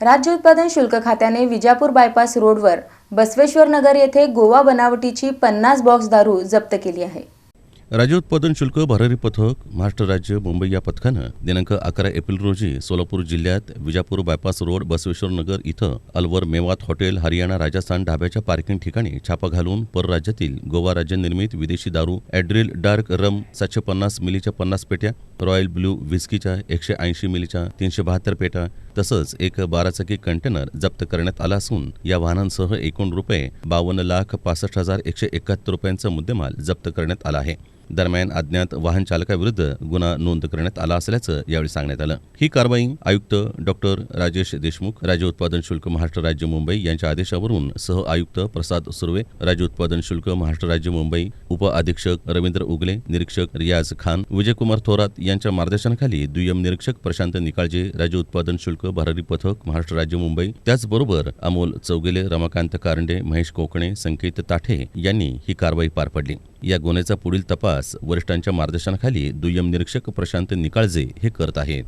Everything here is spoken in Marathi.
राज्य उत्पादन शुल्क खात्याने विजापूर बायपास रोडवर बसवेश्वर नगर येथे गोवा बनावटीची 50 बॉक्स दारू जप्त केली आहे। राज्य उत्पादन शुल्क भरारी पथक महाराष्ट्र राज्य मुंबई या पथकानं दिनांक 11 एप्रिल रोजी सोलापूर जिल्ह्यात विजापूर बायपास रोड बसवेश्वर नगर इथं अलवर मेवात हॉटेल हरियाणा राजस्थान ढाब्याच्या पार्किंग ठिकाणी छापा घालून परराज्यातील गोवा राज्य निर्मित विदेशी दारू एड्रिल डार्क रम 750 मिलीच्या 50 पेट्या, रॉयल ब्लू व्हिस्कीच्या 180 मिलीच्या 372 पेट्या तसंच एक 12 चाकी कंटेनर जप्त करण्यात आला असून या वाहनांसह एकूण रुपये 52,65,171 रुपयांचा मुद्देमाल जप्त करण्यात आला आहे। दरम्यान अज्ञात वाहन चालकाविरुद्ध गुन्हा नोंद करण्यात आला असल्याचं यावेळी सांगण्यात आलं। ही कारवाई आयुक्त डॉक्टर राजेश देशमुख, राज्य उत्पादन शुल्क महाराष्ट्र राज्य मुंबई यांच्या आदेशावरून सह आयुक्त प्रसाद सुर्वे, राज्य उत्पादन शुल्क महाराष्ट्र राज्य मुंबई उप अधीक्षक रवींद्र उगले, निरीक्षक रियाज खान, विजयकुमार थोरात यांच्या मार्गदर्शनाखाली दुय्यम निरीक्षक प्रशांत निकाळजे, राज्य उत्पादन शुल्क भरारी पथक महाराष्ट्र राज्य मुंबई, त्याचबरोबर अमोल चौगेले, रमाकांत कारंडे, महेश कोकणे, संकेत ताठे यांनी ही कारवाई पार पडली। या गुन्ह्याचा पुढील तपास वरिष्ठांच्या मार्गदर्शनाखाली दुय्यम निरीक्षक प्रशांत निकाळजे हे करत आहेत।